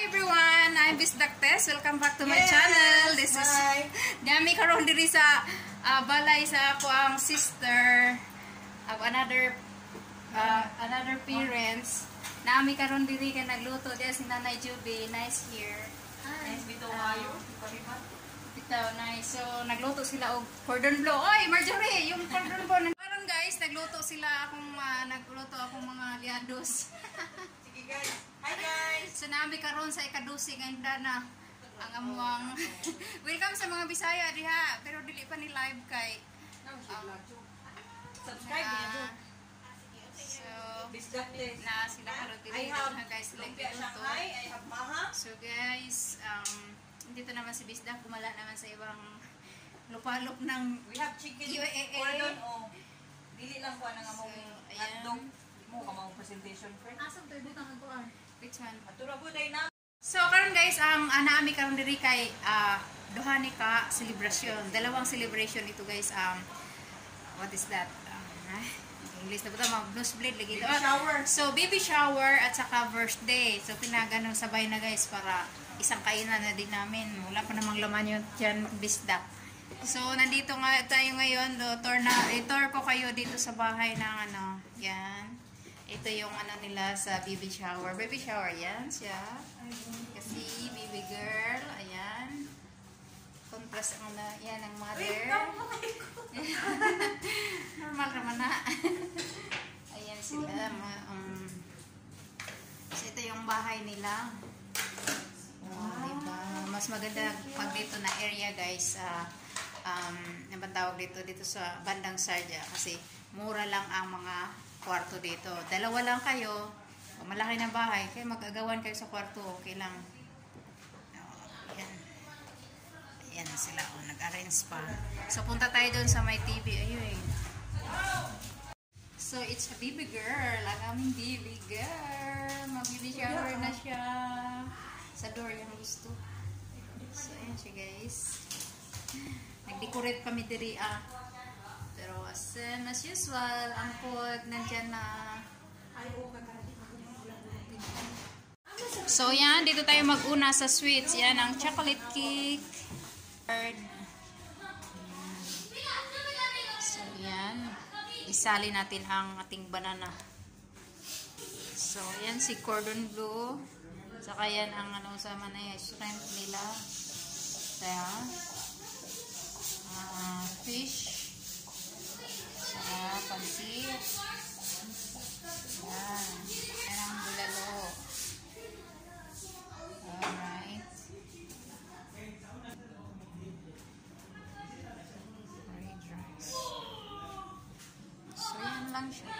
everyone, I'm Bisdaktes. Welcome back to my channel. This is Dami karon diri sa balay sa ako ang sister of another parents. Nami karon diri kay nagluto dia si Nanay Juby. Nice here. Nice bitaw kayo. Bitaw nice. So nagluto sila og cordon bleu. Oy, Marjorie, yung cordon bleu. Karon guys, nagluto sila akong mga liados. Sige guys. Hi guys. So nami karon sa ikadusi ngayon na ang amuang welcome sa mga Bisaya diha pero dili pa ni live kay Subscribe niyo. So Bisdaktes. na sila karon dili guys sila nagluto. I have maha. So guys, dito naman si Bisdak gumala naman sa ibang lupalop ng We have chicken UAA. cordon o dili lang ko nang among So, hotdog mo kamang presentation friend. Asam tayo butang ang kuan. which one? Atura po day na. So karon guys, ang anaami karon diri kay duha ni ka celebration. Dalawang celebration ito guys. What is that? English na ba ito? Nosebleed lagi ito. Baby shower. So baby shower at saka birthday. So pinaganong sabay na guys para isang kainan na din namin. Wala pa namang laman yun dyan bisdak. So nandito nga tayo ngayon. Tour ko kayo dito sa bahay ng yan. Ito yung nila sa baby shower. Baby shower, yan siya. Kasi baby girl, ayan. Contrast ang yan ang mother. Normal naman na. Ayan sila. So ito yung bahay nila. Diba? Mas maganda pag dito na area guys. Ano ba tawag dito sa bandang Sarja. Kasi mura lang ang mga kwarto dito. Dalawa lang kayo. Malaki na bahay. Kaya mag-agawan kayo sa kwarto. Okay lang. Ayan. Ayan sila. Nag-arrange pa. So, punta tayo doon sa may TV. Ayun. So, it's a baby girl. Ang aming baby girl. Mag-baby shower na siya. Sa door yung gusto. So, ayan siya guys. Nag-decorate kami diri pero as usual, ang pod nandyan na. So yan, dito tayo mag-una sa sweets. Yan ang chocolate cake. So yan, isali natin ang ating banana. So yan si cordon bleu. Saka yan ang sama na yung shrimp nila. Ayan. Fish. Pansit. Yan. Yan ang bulalo. Alright. Fried rice. So, yan lang siya.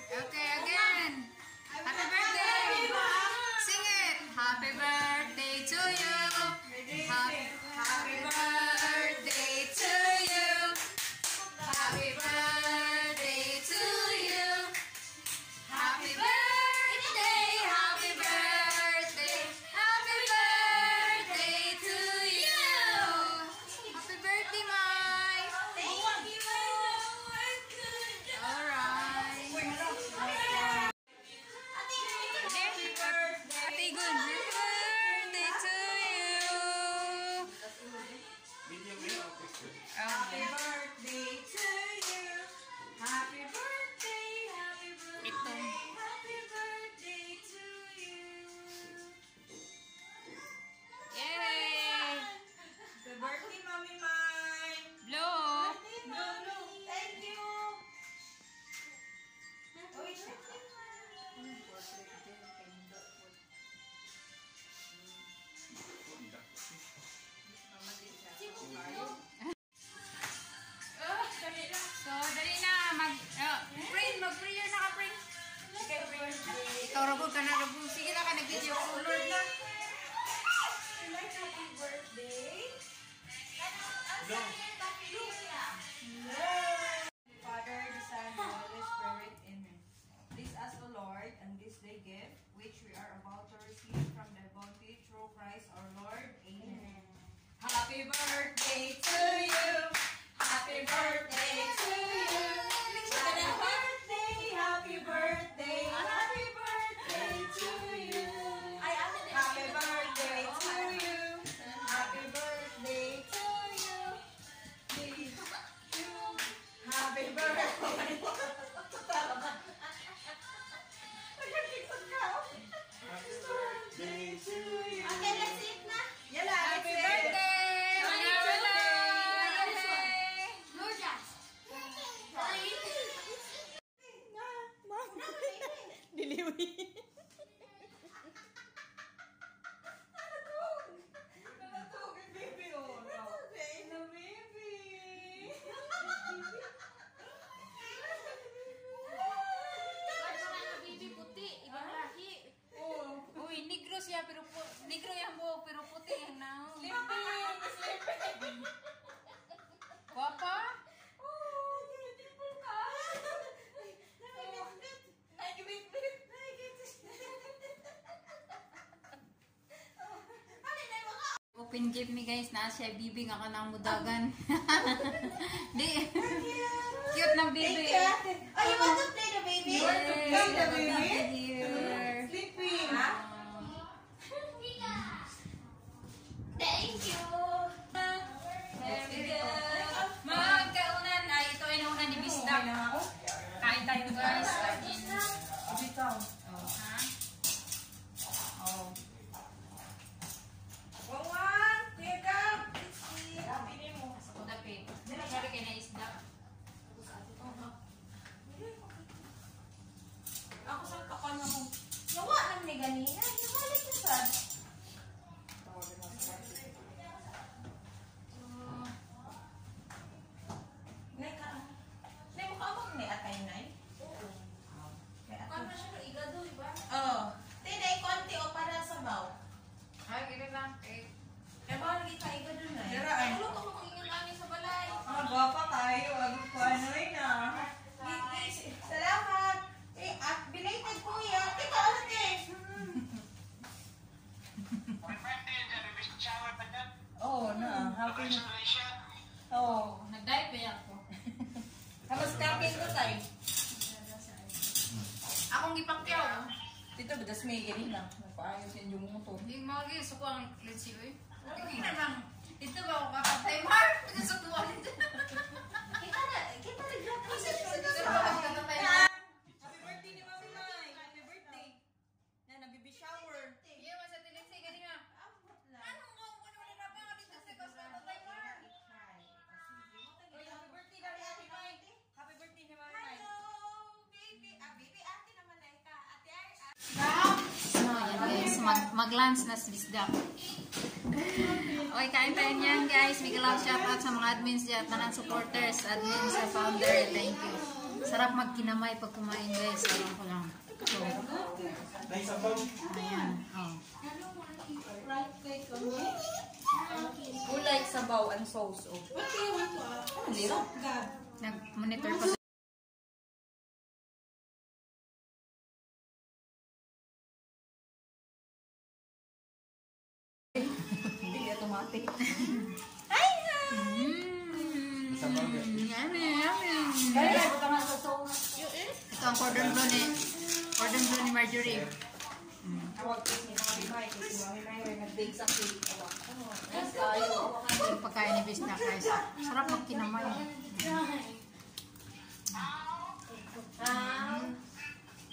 Okay, again. Happy birthday! Sing it! Happy birthday to you! Happy birthday to you. Happy birthday to you. Happy birthday, happy birthday, happy birthday to you. Happy birthday, Mai. Thank you. All right. Happy birthday to you. Happy birthday to you. Happy birthday, happy birthday, happy birthday to you. Yay! Happy birthday, Mommy Mai. Blow! No, thank you. Uy, So, dali na. Mag-prayer na ka, pray. Ikaw, Rabul ka na, Rabul. Sige na ka, nag-video. Oh, Lord na. happy birthday. Father, the Son, and the Holy Spirit. Amen. Please ask the Lord and this day gift, which we are about to receive from the bounty through Christ our Lord. Amen. Happy birthday to you. Happy birthday to you. Happy birthday, happy birthday. Liwi. Nanatog yung baby, oh. Nanatog na baby. Baby puti, ibang laki. Uy, negro siya pero negro yung buhok pero puti yung naon. Sleeping. Guwapa? Oh, beautiful ka. Nagibit-bit. Open gate me guys, na siya bibing ako ng mudagan. Di. Cute na baby. Oh, you want to play the baby? You want to play the baby? Here. Sleeping. Thank you. Magkaunan. Ay, ito ay naunan ni Bisda. Kain tayo guys. Kain. Bitaw. Ha? Oh. Wawan, teka. Sabi mo. Ako dapat. Sabi kayo na isda. Ako sa kapan mo. Nawa lang ni ganina. Yung balik na sad. Nay ka. Nay mo ka mo ni atay nay. Ano siya no igado, iba? Oh. Tinay konti o para sa baw. Ay, gano'n lang. Eh, Kaya ba lagi ka igado na eh? Dira, ay. Ulo ko magiging amin sa balay. Gwapa tayo. Agad ko ano na. Salamat. Eh, at belated kuya. Teka, ano eh? Oh, na. Happy na. Oh. nag-dive ba ako? Tapos kakin ko tayo. Akong gipakyaw. Dito, bidas may gani lang. Napaayos yung motor. Hindi mo lagi. Suko ang let's see, oy. Hindi naman. Ito ba ako kapatay? Mark! Nagasutuan ito. Kita na grabe sa Happy birthday ni Mami Mai. Happy birthday. Na, nabibi shower. Iya, masa tinitsi ka nga. Anong ko? Ano na pa ako dito sa kapatay, Mark? Oy, happy birthday na ni Ate Mai. Happy birthday ni Mami Mai. baby. Baby, ate naman na ka. Ate ay. So, yan guys. Mag-lunch na si Bisda. Okay, kain tayo niyan guys. Big love shoutout sa mga admins dyan. Tanang supporters, admins, sa founder. Thank you. Sarap magkinamay pag kumain guys. Alam ko lang. So, ayan. Oh. Gulay, sabaw, and sauce. Oh. What do you want to ask? Ano nila? Nag-monitor ko Hindi, automatic. Yummy, yummy. Kaya, ito nga sa sauce. Ito ang cordon bleu ni Marjorie. Awag ko si Mami Mai. Kasi Mami Mai ay nag-bake sa cake. Yes, tayo. Yung pagkain ni Bisda guys. Sarap magkinamay.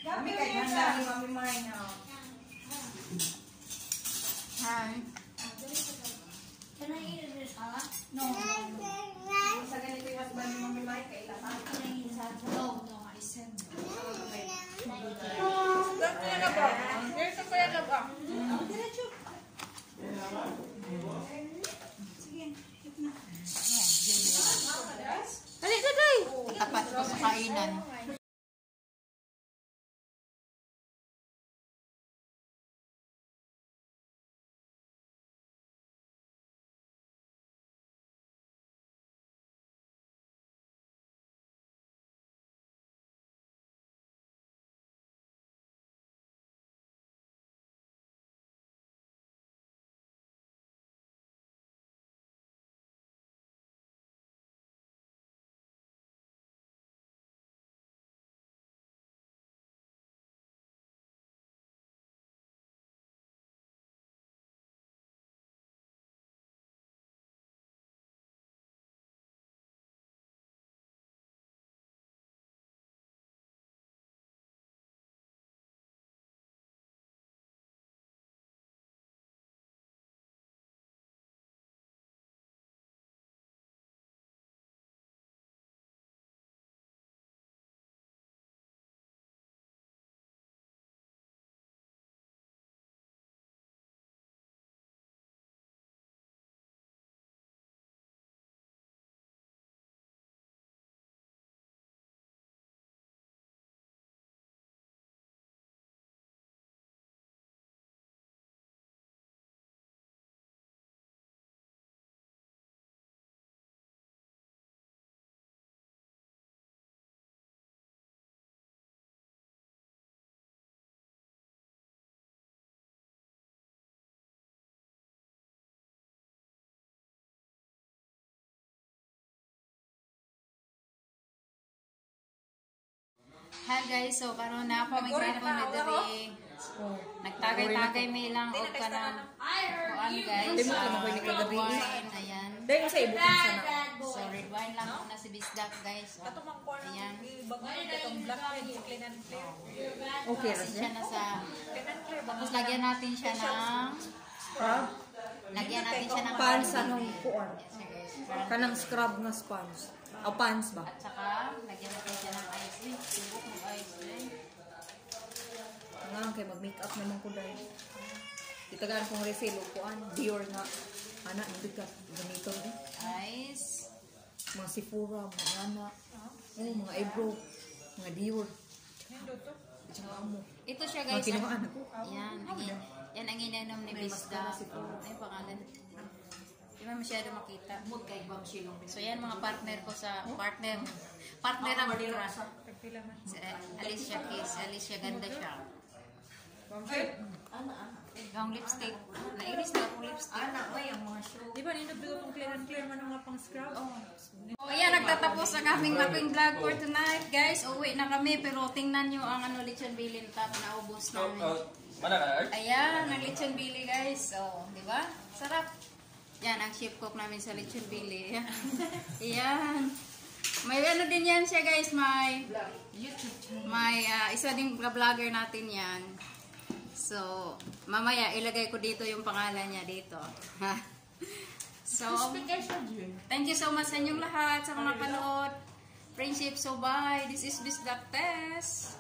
Mami, kahit handa ni Mami Mai na. Hi. Can I eat this, huh? No. Sa ganito yung husband ni Mami Mai, kailangan. Can I eat this? No, I said no. Kaya na ba? Dito kaya na ba? Dali, dali. Tapat ko sa kainan. Hi guys, so karon na ako may grapon na diri. Nagtagay-tagay may ilang og kanang kuan guys. Hindi mo ka makuha ni kagabi. Ayan. Dahil mo sa ibukan sa na. So red wine lang muna si Bisdak guys. Oh. Ato mang kuha Ayan. bago itong black red sa clean and clear. Okay, Kasi siya na sa clean and clear. tapos lagyan natin siya ng lagyan natin siya ng Pans garlic. anong kuan? Yes, guys. Kanang scrub nga sponge. O pans ba? At saka lagyan natin siya ng ice cream. Subok ng ice cream. Nga kay mag-makeup naman ko dahil. Itagaan kong refill o kuan. Dior nga. Ana, hindi ka. Ganito rin. Ice. Mga Sephora, mga ana. Mga eyebrow. Mga Dior. At saka amo. Ito siya Mga guys. kinuhaan ako. Yan. Yan ang ininom ni Bisdak. Ay, pangalan. Di ba masyado makita? So yan mga partner ko sa partner ang si Alicia Kiss. Alicia ganda siya. Yung lipstick. Nairis na akong lipstick. Di ba nindot bigo tong clean and clear man nga pang scrub? So ayan, nagtatapos ang aming mapping vlog for tonight. Guys, uwi na kami pero tingnan nyo ang ano lechon bilin tap na ubos namin. Mana ka, Art? Ayan, ang lechon bili guys. So, di ba? Sarap. Yan, ang chef cook namin sa lechon bili. Ayan. May ano din yan siya guys, may isa ding vlogger natin yan. So, mamaya ilagay ko dito yung pangalan niya dito. So, thank you so much sa inyong lahat sa mga panood. Friendship, so bye. This is Bisdak Tess.